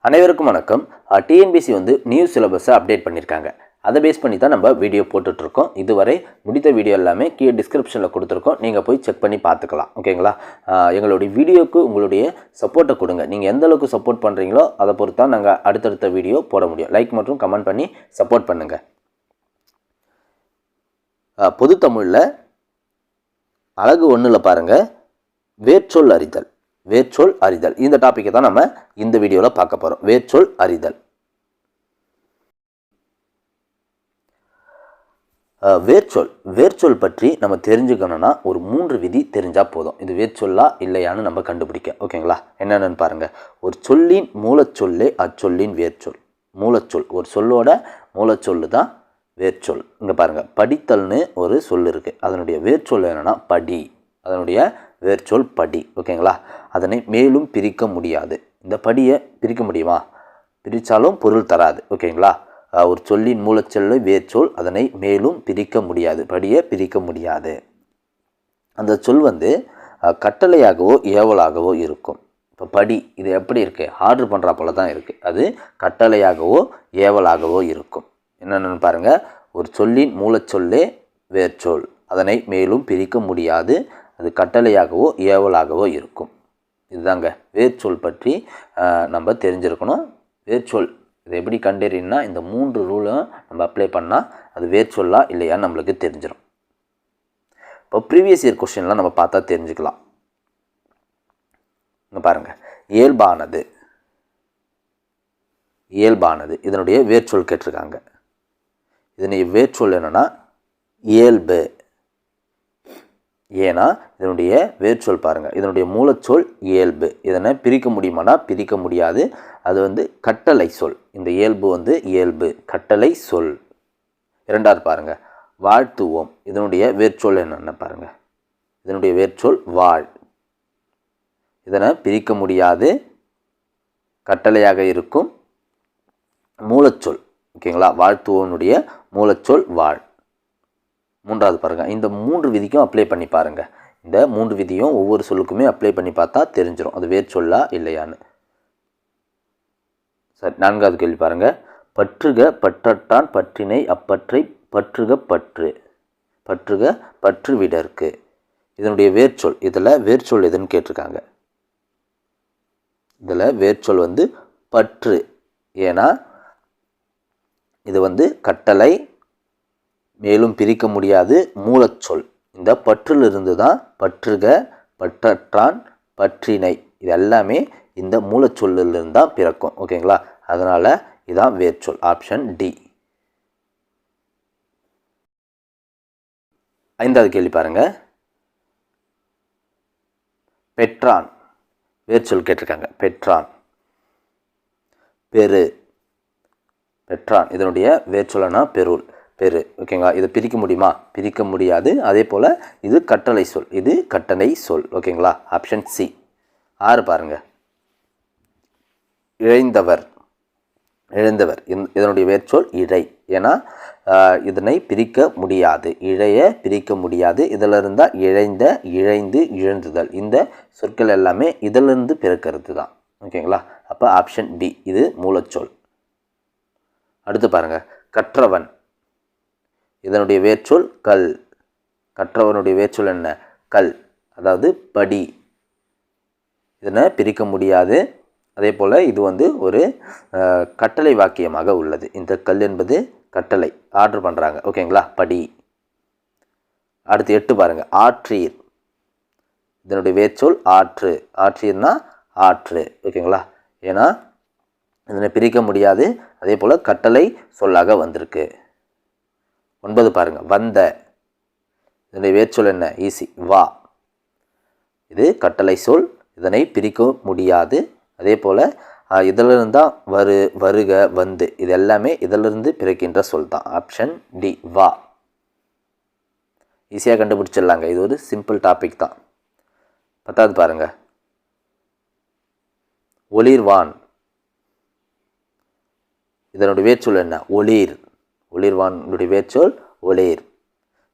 அனைவருக்கும் வணக்கம். TNPSC new சிலபஸை அப்டேட் பண்ணியிருக்காங்க. அதை பேஸ் பண்ணி தான் நம்ம வீடியோ போட்டுட்ருக்கோம். இதுவரை முடித்த வீடியோ எல்லாமே கீழே டிஸ்கிரிப்ஷனில் கொடுத்துருக்கோம். நீங்கள் போய் செக் பண்ணி பார்த்துக்கலாம். ஓகேங்களா? எங்களுடைய வீடியோவுக்கு உங்களுடைய சப்போர்ட்டை கொடுங்க. நீங்கள் எந்த அளவுக்கு சப்போர்ட் பண்ணுறீங்களோ அதை பொறுத்து தான் நாங்கள் அடுத்தடுத்த வீடியோ போட முடியும். லைக் மற்றும் கமெண்ட் பண்ணி சப்போர்ட் பண்ணுங்கள். பொது தமிழில் அழகு 1ல் பாருங்கள், வேர்ச்சொல் அறிதல். வேர்ச்சொல் அறிதல் இந்த டாப்பிக்கை தான் நம்ம இந்த வீடியோவில் பார்க்க போகிறோம். வேர்ச்சொல் அறிதல். வேர்ச்சொல் பற்றி நம்ம தெரிஞ்சுக்கணும்னா ஒரு 3 விதி தெரிஞ்சால் போதும். இது வேர்ச்சொல்லா இல்லையான்னு நம்ம கண்டுபிடிக்க. ஓகேங்களா? என்னென்னு பாருங்கள். ஒரு சொல்லின் மூலச்சொல்லே அச்சொல்லின் வேர்ச்சொல். மூலச்சொல், ஒரு சொல்லோட மூலச்சொல்லு தான் வேர்ச்சொல். இங்கே பாருங்கள், படித்தல்னு ஒரு சொல் இருக்குது. அதனுடைய வேர்ச்சொல் என்னென்னா படி. அதனுடைய வேர்ச்சொல் படி. ஓகேங்களா? அதனை மேலும் பிரிக்க முடியாது. இந்த படியை பிரிக்க முடியுமா? பிரித்தாலும் பொருள் தராது. ஓகேங்களா? ஒரு சொல்லின் மூலச்சொல்லு வேர்ச்சொல், அதனை மேலும் பிரிக்க முடியாது. படியை பிரிக்க முடியாது. அந்த சொல் கட்டளையாகவோ ஏவலாகவோ இருக்கும். இப்போ படி இது எப்படி இருக்குது? ஆர்டர் பண்ணுறா போல தான் இருக்குது. அது கட்டளையாகவோ ஏவலாகவோ இருக்கும். என்னென்னு பாருங்கள். ஒரு சொல்லின் மூலச்சொல்லே வேர்ச்சொல், அதனை மேலும் பிரிக்க முடியாது. அது கட்டளையாகவோ ஏவலாகவோ இருக்கும். இதுதாங்க வேர்ச்சொல் பற்றி நம்ம தெரிஞ்சிருக்கணும். வேர்ச்சொல் இதை எப்படி கண்டறியணும்னா இந்த 3 ரூலும் நம்ம அப்ளை பண்ணால் அது வேர்ச்சொல்லா இல்லையான்னு நம்மளுக்கு தெரிஞ்சிடும். இப்போ ப்ரீவியஸ் இயர் கொஸ்டின்லாம் நம்ம பார்த்தா தெரிஞ்சுக்கலாம். இங்கே பாருங்கள், இயல்பானது. இயல்பானது இதனுடைய வேர்ச்சொல் கேட்டிருக்காங்க. இதனுடைய வேர்ச்சொல் என்னென்னா இயல்பு. ஏன்னா இதனுடைய வேர்ச்சொல் பாருங்கள், இதனுடைய மூலச்சொல் இயல்பு. இதனை பிரிக்க முடியுமானா பிரிக்க முடியாது. அது கட்டளை சொல். இந்த இயல்பு இயல்பு கட்டளை சொல். 2வது பாருங்கள், வாழ்த்துவோம். இதனுடைய வேர்ச்சொல் என்னென்ன பாருங்கள். இதனுடைய வேர்ச்சொல் வாழ். இதனை பிரிக்க முடியாது, கட்டளையாக இருக்கும், மூலச்சொல். ஓகேங்களா? வாழ்த்துவோனுடைய மூலச்சொல் வாழ். 3வது பாருங்கள், இந்த 3 விதிக்கும் அப்ளை பண்ணி பாருங்கள். இந்த 3 விதியும் ஒவ்வொரு சொல்லுக்குமே அப்ளை பண்ணி பார்த்தா தெரிஞ்சிடும் அது வேர்ச்சொல்லா இல்லையான்னு. சரி, 4வது கேள்வி பாருங்கள். பற்றுக பற்றட்டான் பற்றினை அப்பற்றை பற்றுக பற்று. பற்றுக பற்று விடற்கு. இதனுடைய வேர்ச்சொல், இதில் வேர்ச்சொல் எதுன்னு கேட்டிருக்காங்க. இதில் வேர்ச்சொல் பற்று. ஏன்னா இது கட்டளை, மேலும் பிரிக்க முடியாது, மூலச்சொல். இந்த பற்றிலிருந்து தான் பற்றுக பற்றற்றான் பற்றினை இது எல்லாமே இந்த மூலச்சொல்லிருந்து தான் பிறக்கும். ஓகேங்களா? அதனால் இதான் வேர்ச்சொல். Option D. 5வது கேள்வி பாருங்கள். பெற்றான் வேர்ச்சொல் கேட்டிருக்காங்க. பெற்றான். பெரு. பெற்றான் இதனுடைய வேர்ச்சொல்னா பெருள், பெரு. ஓகேங்களா? இதை பிரிக்க முடியுமா? பிரிக்க முடியாது. அதே போல் இது கட்டளை சொல். இது கட்டளை சொல். ஓகேங்களா? Option C. 6 பாருங்கள். இழைந்தவர். இழைந்தவர் இதனுடைய வேர்ச்சொல் இழை. ஏன்னா இதனை பிரிக்க முடியாது. இழைய பிரிக்க முடியாது. இதில் இருந்தால் இழைந்த, இழைந்து, இழந்துதல் இந்த சொற்கள் எல்லாமே இதிலிருந்து பிறக்கிறது தான். ஓகேங்களா? அப்போ ஆப்ஷன் பி இது மூலச்சொல். அடுத்து பாருங்கள், கற்றவன். இதனுடைய வேர்ச்சொல் கல். கற்றவனுடைய வேர்ச்சொல் என்ன? கல். அதாவது படி. இதனை பிரிக்க முடியாது. அதே போல் இது ஒரு கட்டளை வாக்கியமாக உள்ளது. இந்த கல் என்பது கட்டளை, ஆர்டர் பண்ணுறாங்க. ஓகேங்களா? படி. அடுத்து 8 பாருங்கள். ஆற்றீர். இதனுடைய வேர்ச்சொல் ஆற்று. ஆற்றீர்னா ஆற்று. ஓகேங்களா? ஏன்னா இதனை பிரிக்க முடியாது. அதே போல் கட்டளை சொல்லாக வந்திருக்கு. 9 பாருங்கள். வந்த. இதனுடைய வேர்ச்சொல் என்ன? ஈஸி, வா. இது கட்டளை சொல். இதனை பிரிக்க முடியாது. அதே போல் இதிலிருந்து தான் வருக, வந்து இது எல்லாமே இதிலிருந்து பிறக்கின்ற சொல் தான். ஆப்ஷன் டி வா. ஈஸியாக கண்டுபிடிச்சிடலாங்க. இது ஒரு சிம்பிள் டாபிக் தான். 10வது பாருங்கள். ஒளிர்வான். இதனுடைய வேர்ச்சொல் என்ன? ஒளிர். ஒளிர்வானுடைய வேர்ச்சொல் ஒளிர்.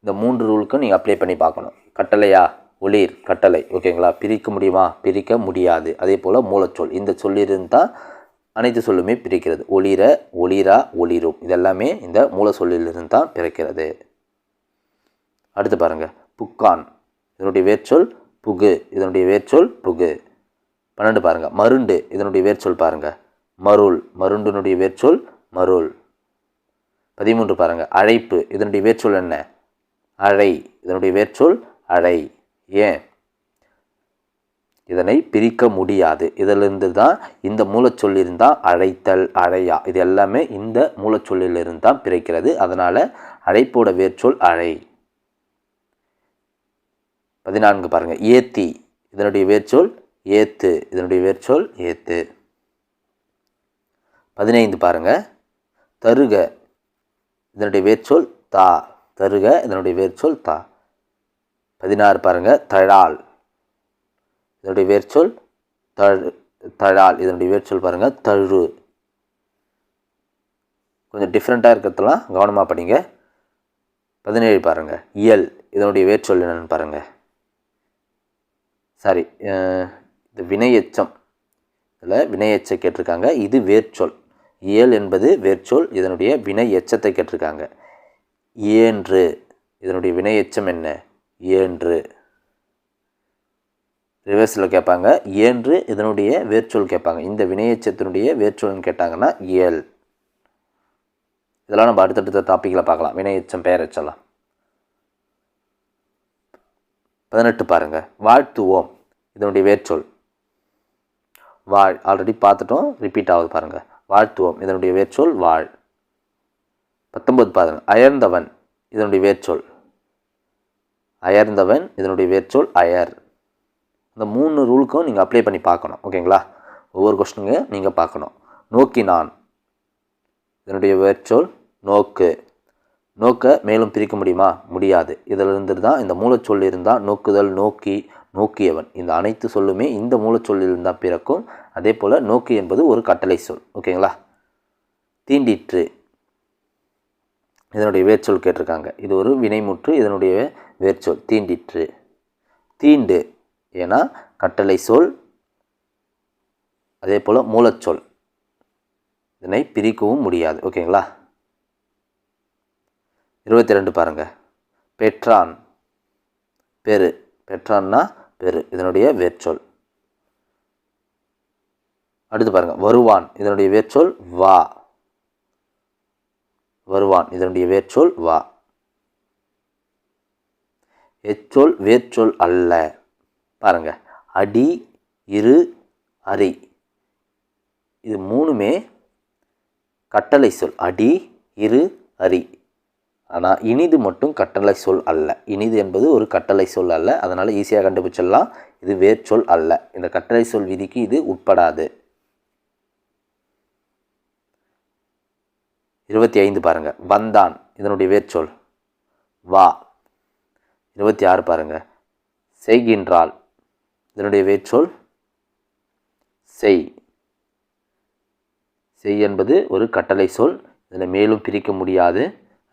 இந்த 3 ரூலுக்கும் நீங்கள் அப்ளை பண்ணி பார்க்கணும். கட்டளையா? ஒளிர் கட்டளை. ஓகேங்களா? பிரிக்க முடியுமா? பிரிக்க முடியாது. அதே போல் மூலச்சொல். இந்த சொல்லியிருந்தால் அனைத்து சொல்லுமே பிரிக்கிறது. ஒளிர, ஒளிரா, ஒளிரும் இதெல்லாமே இந்த மூல சொல்லிலிருந்து தான் பிறக்கிறது. அடுத்து பாருங்கள், புக்கான் இதனுடைய வேர்ச்சொல் புகு, இதனுடைய வேர்ச்சொல் புகு. 12 பாருங்கள், மருண்டு இதனுடைய வேர்ச்சொல் பாருங்கள் மருள், மருண்டினுடைய வேர்ச்சொல் மருள். 13 பாருங்கள், அழைப்பு இதனுடைய வேர்ச்சொல் என்ன? அழை, இதனுடைய வேர்ச்சொல் அழை. ஏன்? இதனை பிரிக்க முடியாது. இதிலிருந்து தான் இந்த மூலச்சொல்லிருந்தால் அழைத்தல், அழையா இது எல்லாமே இந்த மூலச்சொல்லிலிருந்து தான் பிறக்கிறது. அதனால் அழைப்போட வேர்ச்சொல் அழை. 14 பாருங்கள், ஏத்தி இதனுடைய வேர்ச்சொல் ஏத்து, இதனுடைய வேர்ச்சொல் ஏத்து. 15 பாருங்கள், தருக இதனுடைய வேர்ச்சொல் தா, தருக இதனுடைய வேர்ச்சொல் தா. 16 பாருங்கள், தழால் இதனுடைய வேர்ச்சொல் தழால், இதனுடைய வேர்ச்சொல் பாருங்கள் தழு. கொஞ்சம் டிஃப்ரெண்ட்டாக இருக்கிறதுலாம் கவனமாக படிங்க. 17 பாருங்கள், இயல் இதனுடைய வேர்ச்சொல் என்னென்னு பாருங்கள். சாரி, இது வினையெச்சம், இதில் வினையெச்சம் கேட்டிருக்காங்க. இது வேர்ச்சொல். இயல் என்பது வேர்ச்சொல், இதனுடைய வினை எச்சத்தை கேட்டிருக்காங்க. ஏன்று இதனுடைய வினை எச்சம் என்ன? ஏன்று. ரிவர்ஸில் கேட்பாங்க, ஏன்று இதனுடைய வேர்ச்சொல் கேட்பாங்க. இந்த வினையெச்சத்தினுடைய வேர்ச்சொல்னு கேட்டாங்கன்னா இயல். இதெல்லாம் நம்ம அடுத்தடுத்த டாப்பிக்கில் பார்க்கலாம், வினையெச்சம் பெயரெச்சலாம். 18 பாருங்கள், வாழ்த்துவோம் இதனுடைய வேர்ச்சொல் வாழ். ஆல்ரெடி பார்த்துட்டோம், ரிப்பீட் ஆகுது பாருங்கள். வாழ்த்துவோம் இதனுடைய வேர்ச்சொல் வாழ். 19 பாருங்கள், அயர்ந்தவன் இதனுடைய வேர்ச்சொல் அயர்ந்தவன், இதனுடைய வேர்ச்சொல் அயர். இந்த 3 ரூலுக்கும் நீங்கள் அப்ளை பண்ணி பார்க்கணும். ஓகேங்களா? ஒவ்வொரு கொஸ்டினுங்க நீங்கள் பார்க்கணும். நோக்கினான் இதனுடைய வேர்ச்சொல் நோக்கு. நோக்க மேலும் பிரிக்க முடியுமா? முடியாது. இதிலிருந்து தான் இந்த மூலச்சொல் இருந்தால் நோக்குதல், நோக்கி, நோக்கியவன் இந்த அனைத்து சொல்லுமே இந்த மூலச்சொல்லில் தான் பிறக்கும். அதே போல் நோக்கு என்பது ஒரு கட்டளை சொல். ஓகேங்களா? தீண்டிற்று இதனுடைய வேர்ச்சொல் கேட்டிருக்காங்க. இது ஒரு வினைமுற்று, இதனுடைய வேர்ச்சொல் தீண்டிற்று. தீண்டு ஏன்னா கட்டளை சொல், அதே போல் மூலச்சொல், இதனை பிரிக்கவும் முடியாது. ஓகேங்களா? 22 பாருங்கள், பெற்றான் பெரு, பெற்றான்னா பெரு இதனுடைய வேர்ச்சொல். அடுத்து பாருங்கள், வருவான் இதனுடைய வேர்ச்சொல் வா, வருவான் இதனுடைய வேர்ச்சொல் வா. எச்சொல் வேர்ச்சொல் அல்ல. பாருங்க, அடி, இரு, அரி இது 3மே கட்டளை சொல். அடி, இரு, அரி. ஆனால் இனிது மட்டும் கட்டளை சொல் அல்ல. இனிது என்பது ஒரு கட்டளை சொல் அல்ல. அதனால் ஈஸியாக கண்டுபிடிச்சிடலாம், இது வேர்ச்சொல் அல்ல. இந்த கட்டளை சொல் விதிக்கு இது உட்படாது. 25 பாருங்கள், வந்தான் இதனுடைய வேர்ச்சொல் வா. 26 பாருங்கள், செய்கின்றாள் இதனுடைய வேர்ச்சொல் செய். செய் என்பது ஒரு கட்டளை சொல், இதில் மேலும் பிரிக்க முடியாது.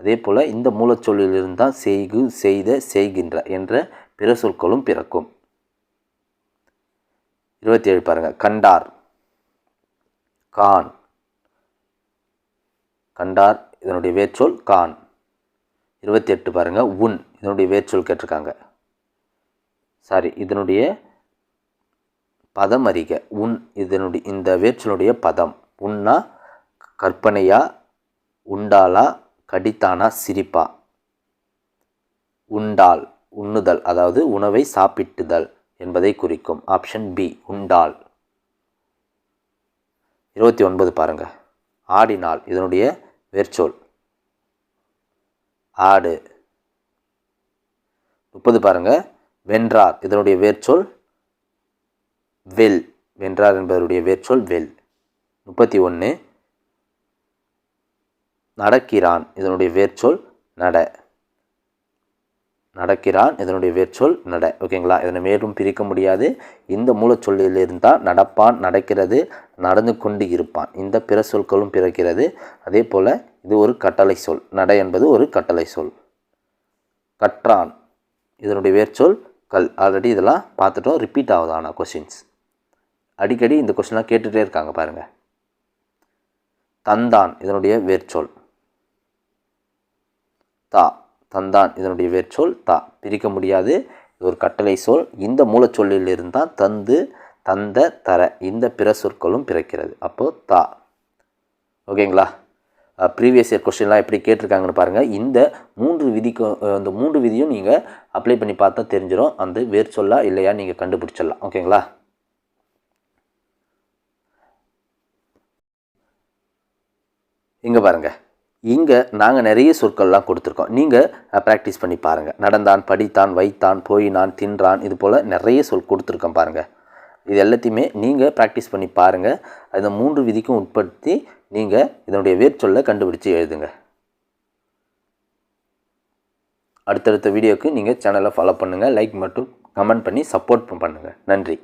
அதே போல் இந்த மூலச்சொல்லிலிருந்து தான் செய்கு, செய்த, செய்கின்ற என்ற பிற சொற்களும் பிறக்கும். 27 பாருங்கள், கண்டார் கான். கண்டார் இதனுடைய வேர்ச்சொல் கான். 28 பாருங்கள், உன் இதனுடைய வேர்ச்சொல் கேட்டிருக்காங்க. சாரி, இதனுடைய பதம் அறிக. உன் இதனுடைய இந்த வேர்ச்சொல்லுடைய பதம். உன்னா கற்பனையா, உண்டாளா, கடித்தானா, சிரிப்பா. உண்டால் உண்ணுதல், அதாவது உணவை சாப்பிட்டுதல் என்பதை குறிக்கும். ஆப்ஷன் பி உண்டால். 29 பாருங்கள், ஆடினாள் இதனுடைய வேர்ச்சொல் ஆடு. 30 பாருங்கள், வென்றார் இதனுடைய வேர்ச்சொல் வெல். வென்றார் என்பதனுடைய வேர்ச்சொல் வெல். 31 நடக்கிறான் இதனுடைய வேர்ச்சொல் நட. நடக்கிறான் இதனுடைய வேர்ச்சொல் நட. ஓகேங்களா? இதனை மேலும் பிரிக்க முடியாது. இந்த மூலச்சொல்லில் இருந்தால் நடப்பான், நடக்கிறது, நடந்து கொண்டு இருப்பான் இந்த பிற சொற்களும் பிறக்கிறது. அதே போல் இது ஒரு கட்டளை சொல். நட என்பது ஒரு கட்டளை சொல். கற்றான் இதனுடைய வேர்ச்சொல் கல். ஆல்ரெடி இதெல்லாம் பார்த்துட்டோம், ரிப்பீட் ஆகுது. ஆனால் கொஷின்ஸ் அடிக்கடி இந்த கொஸ்டின்லாம் கேட்டுகிட்டே இருக்காங்க பாருங்கள். தந்தான் இதனுடைய வேர்ச்சொல் தா. தந்தான் இதனுடைய வேர்ச்சொல் தா. பிரிக்க முடியாது, இது ஒரு கட்டளை சொல். இந்த மூலச்சொல்லில் இருந்தால் தந்து, தந்த, தர இந்த பிற சொற்களும் பிறக்கிறது. அப்போது தா. ஓகேங்களா? ப்ரீவியஸ் இயர் கொஸ்டின்லாம் எப்படி கேட்டிருக்காங்கன்னு பாருங்கள். இந்த 3 விதிக்கு இந்த 3 விதியும் நீங்கள் அப்ளை பண்ணி பார்த்தா தெரிஞ்சிடும். அந்த வேர்ச்சொல்லா இல்லையா நீங்கள் கண்டுபிடிச்சிடலாம். ஓகேங்களா? இங்கே பாருங்கள், இங்கே நாங்கள் நிறைய சொற்கள்லாம் கொடுத்துருக்கோம். நீங்கள் ப்ராக்டிஸ் பண்ணி பாருங்கள். நடந்தான், படித்தான், வைத்தான், போயினான், தின்றான், இது போல் நிறைய சொல் கொடுத்துருக்கோம் பாருங்கள். இது எல்லாத்தையுமே நீங்கள் ப்ராக்டிஸ் பண்ணி பாருங்கள். அந்த 3 விதிக்கும் உட்படுத்தி நீங்கள் இதனுடைய வேர்ச்சொல்லை கண்டுபிடிச்சி எழுதுங்க. அடுத்தடுத்த வீடியோவுக்கு நீங்கள் சேனலை ஃபாலோ பண்ணுங்கள். லைக் மற்றும் கமெண்ட் பண்ணி சப்போர்ட் பண்ணுங்கள். நன்றி.